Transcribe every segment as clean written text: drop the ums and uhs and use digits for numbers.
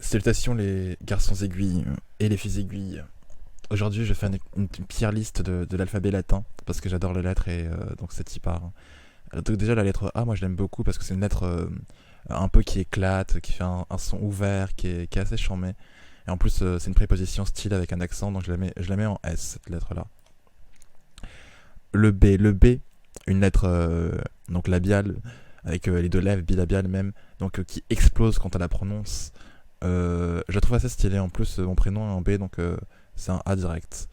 Salutations les garçons aiguilles et les filles aiguilles. Aujourd'hui, je fais une tier liste de l'alphabet latin parce que j'adore les lettres et donc c'est y part. Donc déjà la lettre A, moi je l'aime beaucoup parce que c'est une lettre un peu qui éclate, qui fait un son ouvert, qui est assez charmé. Et en plus, c'est une préposition style avec un accent, donc je la mets en S cette lettre-là. Le B, une lettre donc labiale avec les deux lèvres bilabiales même, donc qui explose quand on la prononce. Je la trouve assez stylée. En plus, mon prénom est en B, donc c'est un A direct.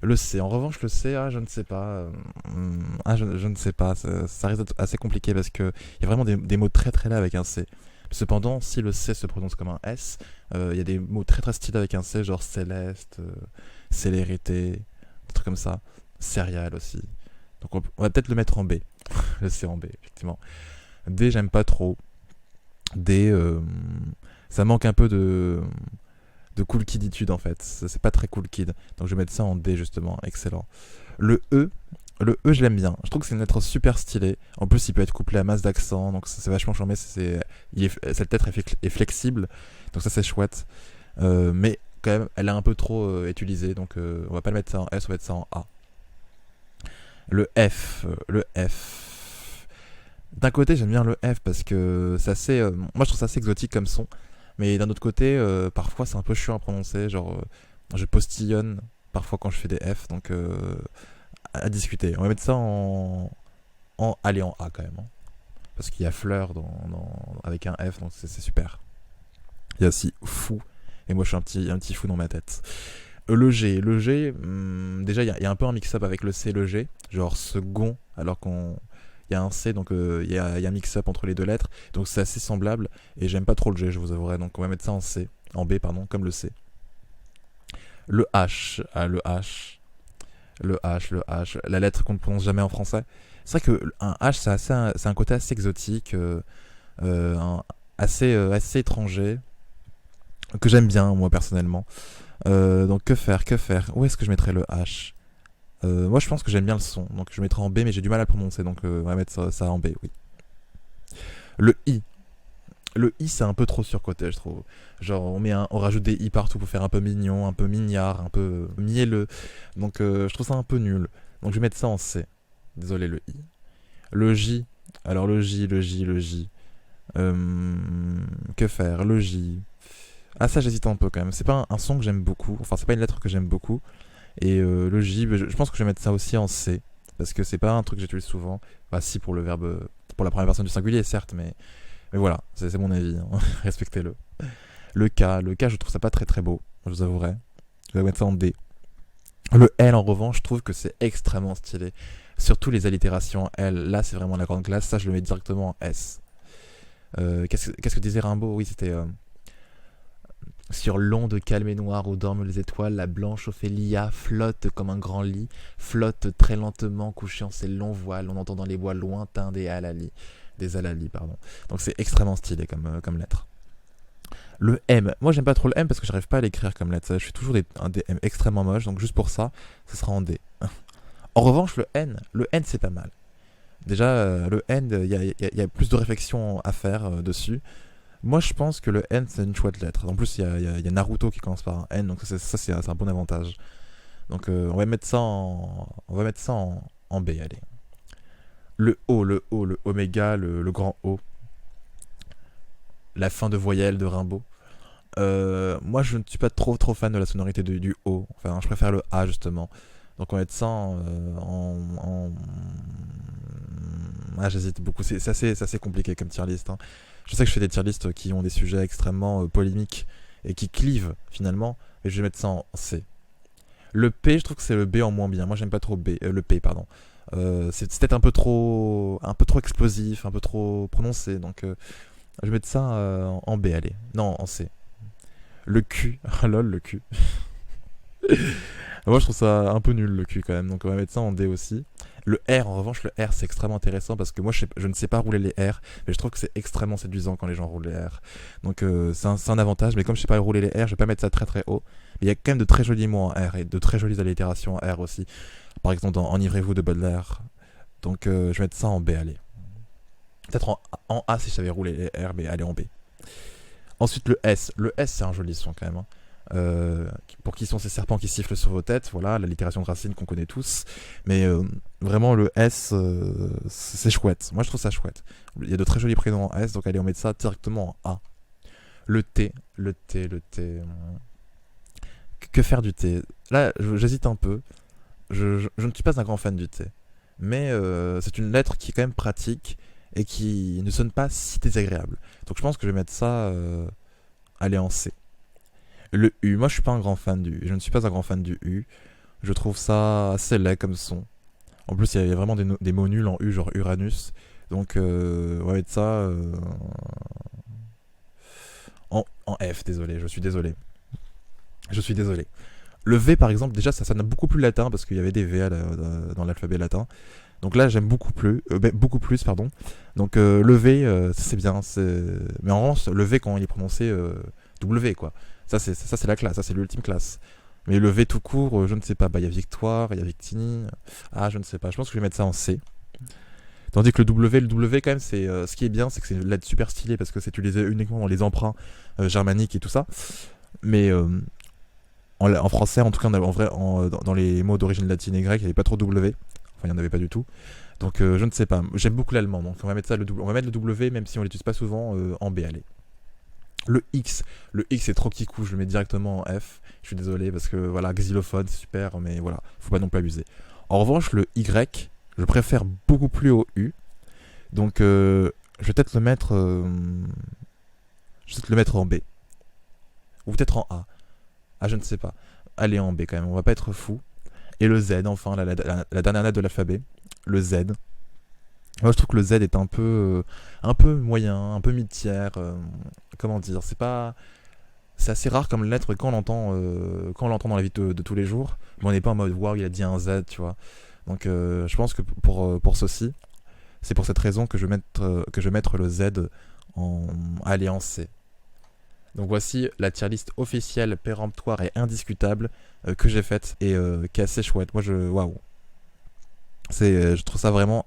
Le C, en revanche, le C, je ne sais pas. Je ne sais pas. Ça risque d'être assez compliqué parce qu'il y a vraiment des mots très très laids avec un C. Cependant, si le C se prononce comme un S, il y a des mots très très stylés avec un C, genre céleste, célérité, des trucs comme ça. Céréales aussi. Donc on va peut-être le mettre en B. Le C en B, effectivement. D, j'aime pas trop. D, ça manque un peu de cool kiditude en fait. C'est pas très cool kid. Donc je vais mettre ça en D justement. Excellent. Le E, je l'aime bien. Je trouve que c'est une lettre super stylée. En plus, il peut être couplé à masse d'accents. Donc c'est vachement charmé. Cette lettre est flexible. Donc ça, c'est chouette. Mais quand même, elle est un peu trop utilisée. Donc on va pas le mettre ça en S, on va mettre ça en A. Le F. Le F. D'un côté, j'aime bien le F parce que c'est assez. Moi, je trouve ça assez exotique comme son. Mais d'un autre côté, parfois c'est un peu chiant à prononcer. Genre, je postillonne parfois quand je fais des F, donc à discuter. On va mettre ça allez, en A quand même. Hein. Parce qu'il y a fleur avec un F, donc c'est super. Il y a aussi fou. Et moi je suis un petit fou dans ma tête. Le G, déjà il y a un peu un mix-up avec le C et le G. Genre second, alors qu'on. Il y a un C, donc il y a un mix-up entre les deux lettres. Donc c'est assez semblable. Et j'aime pas trop le G, je vous avouerai. Donc on va mettre ça en C. En B, pardon, comme le C. Le H. Le H. Le H. La lettre qu'on ne prononce jamais en français. C'est vrai qu'un H, c'est un côté assez exotique. Assez étranger. Que j'aime bien, moi, personnellement. Donc que faire. Où est-ce que je mettrais le H? Moi, je pense que j'aime bien le son. Donc je mettrai en B, mais j'ai du mal à le prononcer. Donc on va mettre ça en B, oui. Le I. Le I, c'est un peu trop surcoté, je trouve. Genre, on rajoute des I partout pour faire un peu mignon, un peu mignard, un peu mielleux. Donc, je trouve ça un peu nul. Donc, je vais mettre ça en C. Désolé, le I. Le J. Alors, le J. Que faire? Le J. Ah, ça, j'hésite un peu quand même. C'est pas un son que j'aime beaucoup. Enfin, c'est pas une lettre que j'aime beaucoup. Et le J, je pense que je vais mettre ça aussi en C. Parce que c'est pas un truc que j'utilise souvent. Bah, si, pour le verbe. Pour la première personne du singulier, certes, mais voilà, c'est mon avis, hein. Respectez-le. Le K, je trouve ça pas très très beau, je vous avouerai. Je vais mettre ça en D. Le L, en revanche, je trouve que c'est extrêmement stylé. Surtout les allitérations en L, là c'est vraiment la grande classe, ça je le mets directement en S. Qu'est-ce que disait Rimbaud? Oui, c'était sur l'onde calme et noire où dorment les étoiles, la blanche Ophélia flotte comme un grand lit, flotte très lentement couchant ses longs voiles, on entend dans les bois lointains des alalis, pardon. Donc c'est extrêmement stylé comme lettre. Le M, moi j'aime pas trop le M parce que j'arrive pas à l'écrire comme lettre. Je fais toujours des M extrêmement moches, donc juste pour ça, ce sera en D. En revanche, le N c'est pas mal. Déjà, le N, il y a plus de réflexion à faire dessus. Moi je pense que le N c'est une chouette lettre. En plus, il y a Naruto qui commence par un N, donc c'est un bon avantage. Donc on va mettre ça en B, allez. Le oméga, le grand O, la fin de voyelle de Rimbaud. Moi, je ne suis pas trop trop fan de la sonorité du O. Enfin, je préfère le A justement. Donc on va mettre ça Ah, j'hésite beaucoup. C'est assez compliqué comme tier list. Hein. Je sais que je fais des tier lists qui ont des sujets extrêmement polémiques et qui clivent finalement, mais je vais mettre ça en C. Le P, je trouve que c'est le B en moins bien. Moi, j'aime pas trop le P, pardon. C'est peut-être un peu trop explosif, un peu trop prononcé. Donc, je vais mettre ça en B, allez. Non, en C. Le Q, ah lol, le Q. Moi, je trouve ça un peu nul le Q quand même. Donc, on va mettre ça en D aussi. Le R, en revanche, le R, c'est extrêmement intéressant parce que moi, je ne sais pas rouler les R, mais je trouve que c'est extrêmement séduisant quand les gens roulent les R. Donc, c'est un avantage, mais comme je sais pas rouler les R, je vais pas mettre ça très très haut. Mais il y a quand même de très jolis mots en R et de très jolies allitérations en R aussi. Par exemple, dans Enivrez-vous de Baudelaire. Donc, je vais mettre ça en B, allez. Peut-être en A si je savais rouler les R, mais allez en B. Ensuite, le S. Le S, c'est un joli son quand même, hein. Pour qui sont ces serpents qui sifflent sur vos têtes, voilà, l'allitération de Racine qu'on connaît tous. Mais vraiment, le S, c'est chouette. Moi, je trouve ça chouette. Il y a de très jolis prénoms en S, donc allez, on met ça directement en A. Le T, le T, le T. Que faire du thé? Là, j'hésite un peu. Je ne suis pas un grand fan du thé. Mais c'est une lettre qui est quand même pratique et qui ne sonne pas si désagréable. Donc je pense que je vais mettre ça aller en C. Le U, moi je suis pas un grand fan du U. Je ne suis pas un grand fan du U. Je trouve ça assez laid comme son. En plus, il y a vraiment des mots nuls en U, genre Uranus. Donc on va mettre ça en F, désolé, je suis désolé. Je suis désolé. Le V par exemple, déjà ça sonne beaucoup plus latin parce qu'il y avait des V dans l'alphabet latin. Donc là j'aime beaucoup plus pardon. Donc le V c'est bien, mais en revanche le V quand il est prononcé W quoi. Ça c'est la classe, ça c'est l'ultime classe. Mais le V tout court, je ne sais pas. Bah il y a Victoire, il y a Victini. Ah je ne sais pas. Je pense que je vais mettre ça en C. Tandis que le W quand même, c'est ce qui est bien, c'est que c'est une lettre super stylée parce que c'est utilisé uniquement dans les emprunts germaniques et tout ça. Mais en français, en tout cas, en vrai, dans les mots d'origine latine et grecque, il n'y avait pas trop de W. Enfin, il n'y en avait pas du tout. Donc, je ne sais pas. J'aime beaucoup l'allemand, donc on va mettre on va mettre le W, même si on l'utilise pas souvent, en B. Allez. Le X est trop kikou, je le mets directement en F. Je suis désolé parce que voilà, xylophone, c'est super, mais voilà, faut pas non plus abuser. En revanche, le Y, je préfère beaucoup plus au U. Donc, je vais peut-être le mettre, en B ou peut-être en A. Ah, je ne sais pas. Allez en B quand même, on va pas être fou. Et le Z, enfin, la dernière lettre de l'alphabet, le Z. Moi, je trouve que le Z est un peu moyen, un peu mid-tiers. Comment dire, c'est assez rare comme lettre quand on l'entend dans la vie de tous les jours. Mais on n'est pas en mode waouh, il a dit un Z, tu vois. Donc, je pense que pour ceci, c'est pour cette raison que je vais mettre le Z en C. Donc voici la tier list officielle, péremptoire et indiscutable que j'ai faite et qui est assez chouette. Moi, waouh, je trouve ça vraiment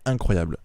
incroyable.